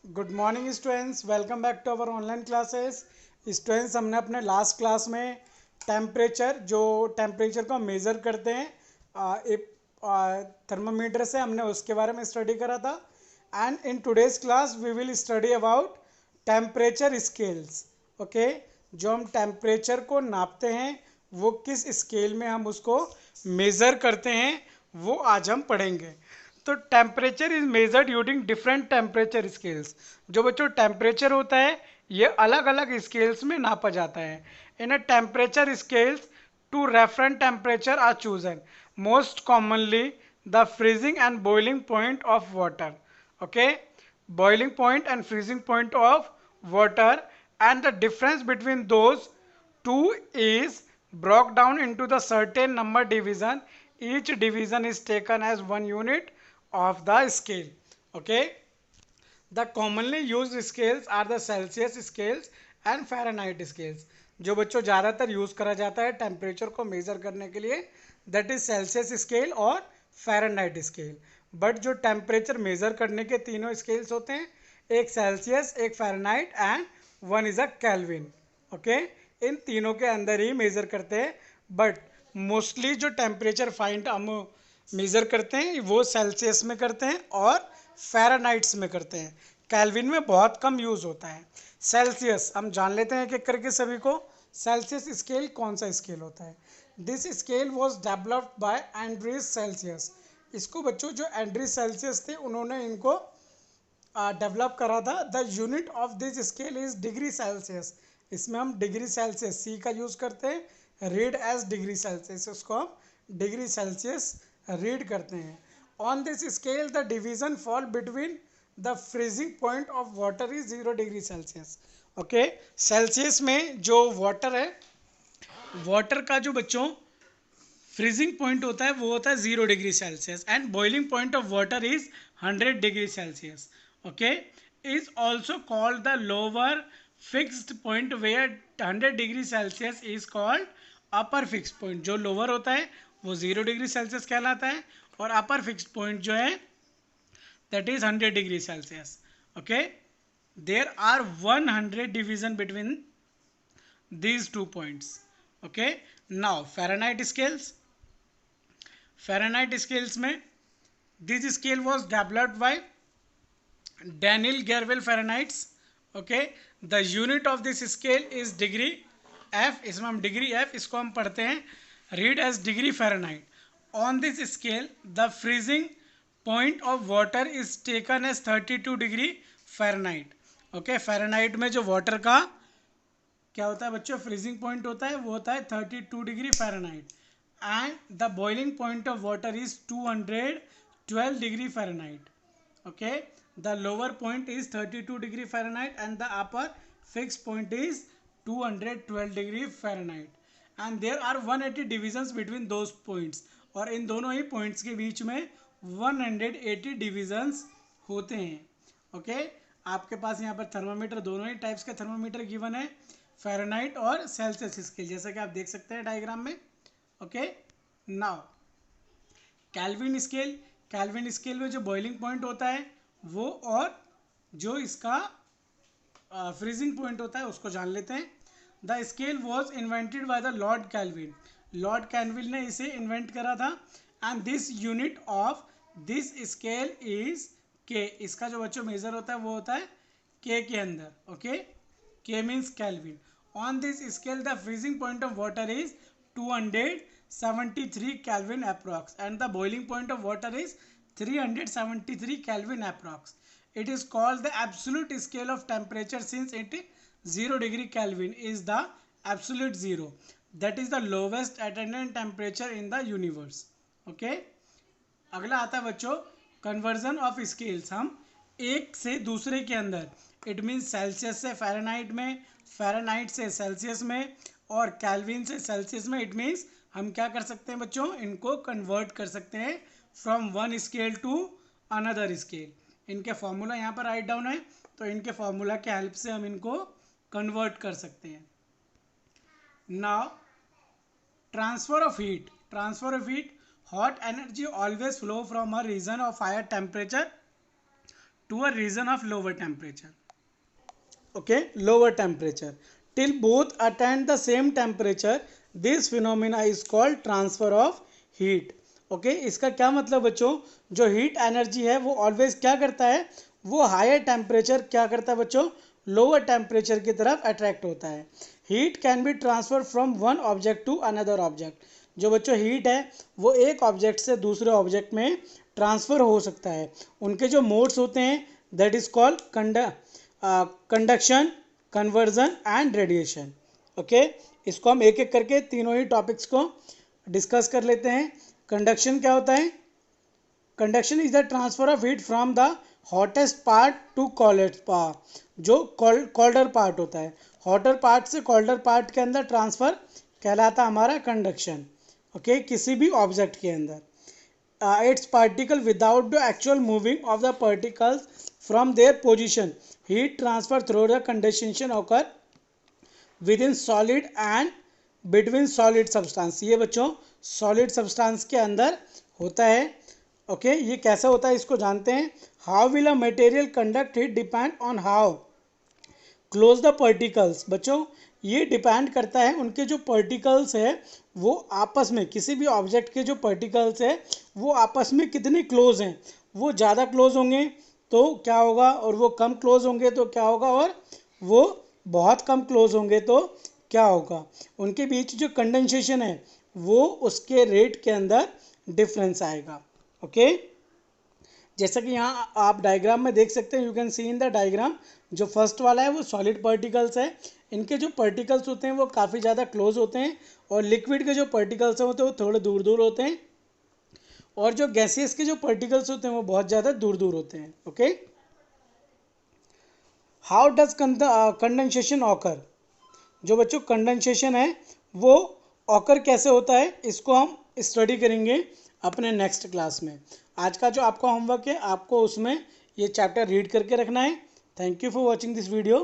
Good morning students, welcome back to our online classes. Students, हमने अपने last class में temperature को measure करते हैं एक थर्मामीटर से, हमने उसके बारे में स्टडी करा था। And in today's class we will study about temperature scales. Okay, जो हम टेम्परेचर को नापते हैं वो किस स्केल में हम उसको मेज़र करते हैं वो आज हम पढ़ेंगे। तो temperature is measured using different temperature scales. जो बच्चों टेम्परेचर होता है ये अलग अलग स्केल्स में नापा जाता है। In a temperature scales two referent temperature are chosen, most commonly the freezing and boiling point of water. Okay, boiling point and freezing point of water, and the difference between those two is broke down into the certain number division. Each division is taken as one unit of the scale. Okay, the commonly used scales are the Celsius scales and Fahrenheit scales. जो बच्चों ज़्यादातर use करा जाता है temperature को measure करने के लिए, दैट इज सेल्सियस स्केल और फ़ारेनहाइट स्केल। बट जो टेम्परेचर मेज़र करने के तीनों स्केल्स होते हैं, एक सेल्सियस, एक Fahrenheit and one is a Kelvin. Okay, इन तीनों के अंदर ही मेज़र करते हैं। बट मोस्टली जो टेम्परेचर फाइंड हम मेज़र करते हैं वो सेल्सियस में करते हैं और फ़ारेनहाइट्स में करते हैं। केल्विन में बहुत कम यूज़ होता है। सेल्सियस हम जान लेते हैं एक एक करके सभी को। सेल्सियस स्केल कौन सा स्केल होता है? This scale was developed by Andries Celsius. इसको बच्चों जो एंड्रीज सेल्सियस थे उन्होंने इनको डेवलप करा था। The unit of this scale is degree Celsius. इसमें हम डिग्री सेल्सियस सी का यूज़ करते हैं, रीड एज डिग्री सेल्सियस, उसको हम डिग्री सेल्सियस रीड करते हैं। On this scale the division fall between the freezing point of water is 0 degree Celsius. Okay, Celsius में जो वाटर है, वाटर का जो बच्चों फ्रीजिंग पॉइंट होता है वो होता है 0 degree Celsius, and boiling point of water is 100 degree Celsius. Okay, is also called the lower fixed point where 100 degree Celsius is called upper fixed point. जो लोअर होता है वो 0 डिग्री सेल्सियस कहलाता है, और अपर फिक्स्ड पॉइंट जो है that is 100 degree Celsius. Okay, there are 100 division between these 2 points. Okay, now Fahrenheit scales. Fahrenheit scales में this scale was developed by Daniel Gervil Fahrenheit. Okay, the unit of this scale is degree F. इसमें हम degree F इसको हम पढ़ते हैं read as degree Fahrenheit. On this scale the freezing point of water is taken as 32 degree Fahrenheit. Okay, Fahrenheit में जो water का क्या होता है बच्चों, फ्रीजिंग पॉइंट होता है वो होता है 32 degree Fahrenheit, and the boiling point of water is 212 degree Fahrenheit. Okay, the lower point is 32 degree Fahrenheit and the upper fix point is 212 degree Fahrenheit, and there are 180 divisions between those points. और इन दोनों ही points के बीच में 180 divisions होते हैं. Okay, आपके पास यहाँ पर थर्मामीटर, दोनों ही टाइप्स के थर्मामीटर गिवन है, फ़ारेनहाइट और सेल्सियस स्केल, जैसा कि आप देख सकते हैं डायग्राम में. Okay, now kelvin scale. Kelvin scale में जो बॉइलिंग पॉइंट होता है वो, और जो इसका फ्रीजिंग पॉइंट होता है उसको जान लेते हैं. The scale was invented by the Lord Kelvin. Lord Kelvin ने इसे इन्वेंट करा था. And this unit of this scale is K. इसका जो बच्चों मेजर होता है वो होता है के अंदर. Okay, K means Kelvin. On this scale the freezing point of water is 273 Kelvin approx, and the boiling point of water is 373 Kelvin approx. It is called the absolute scale of temperature since it is 0 degree Kelvin is the absolute zero, that is the lowest attendant temperature in the universe. Okay, अगला आता है बच्चों conversion of scales. हम एक से दूसरे के अंदर, इट मीन्स सेल्सियस से फ़ारेनहाइट में, फ़ारेनहाइट से सेल्सियस में, और केल्विन से सेल्सियस में. इट मीन्स हम क्या कर सकते हैं बच्चों, इनको कन्वर्ट कर सकते हैं from one scale to another scale. इनके फॉर्मूला यहाँ पर राइट डाउन है, तो इनके फॉर्मूला के हेल्प से हम इनको कन्वर्ट कर सकते हैं. Now transfer of heat. Transfer of heat, hot energy always flow from a region of higher temperature to a region of lower temperature. Okay, lower temperature. Till both attain the same temperature, this phenomena is called transfer of heat. Okay, इसका क्या मतलब बच्चों, जो heat energy है वो always क्या करता है, वो हायर टेम्परेचर क्या करता है बच्चों, लोअर टेम्परेचर की तरफ अट्रैक्ट होता है. Heat can be transfer from one object to another object. जो बच्चों हीट है वो एक ऑब्जेक्ट से दूसरे ऑब्जेक्ट में ट्रांसफ़र हो सकता है. उनके जो मोड्स होते हैं that is called conduction, conversion and radiation. Okay, इसको हम एक एक करके तीनों ही टॉपिक्स को डिस्कस कर लेते हैं. कंडक्शन क्या होता है, conduction is the transfer of heat from the hottest part two coldest part. जो कोल्डर पार्ट होता है, हॉटर पार्ट से कोल्डर पार्ट के अंदर ट्रांसफ़र कहलाता हमारा कंडक्शन. ओके, किसी भी ऑब्जेक्ट के अंदर. It's particle without the actual moving of the particles from their position. Heat transfer through the condensation occur with in solid and between solid substance. ये बच्चों सॉलिड सब्सटेंस के अंदर होता है. ओके, ये कैसा होता है इसको जानते हैं. How will a material conduct heat depend on how close the particles. बच्चों ये डिपेंड करता है उनके जो पार्टिकल्स है वो आपस में, किसी भी ऑब्जेक्ट के जो पार्टिकल्स है वो आपस में कितने क्लोज हैं. वो ज़्यादा क्लोज होंगे तो क्या होगा, और वो कम क्लोज होंगे तो क्या होगा, और वो बहुत कम क्लोज होंगे तो क्या होगा. उनके बीच जो कंडेंसेशन है वो उसके रेट के अंदर डिफरेंस आएगा. ओके, जैसा कि यहाँ आप डायग्राम में देख सकते हैं, you can see in the diagram. जो फर्स्ट वाला है वो सॉलिड पार्टिकल्स है. इनके जो पार्टिकल्स होते हैं वो काफ़ी ज़्यादा क्लोज होते हैं, और लिक्विड के जो पार्टिकल्स होते हैं वो थोड़े दूर दूर होते हैं, और जो गैसियस के जो पार्टिकल्स होते हैं वो बहुत ज़्यादा दूर दूर होते हैं. Okay, how does condensation occur. जो बच्चों कंडेंसेशन है वो ऑकर कैसे होता है इसको हम स्टडी करेंगे अपने नेक्स्ट क्लास में. आज का जो आपका होमवर्क है आपको उसमें ये चैप्टर रीड करके रखना है. Thank you for watching this video.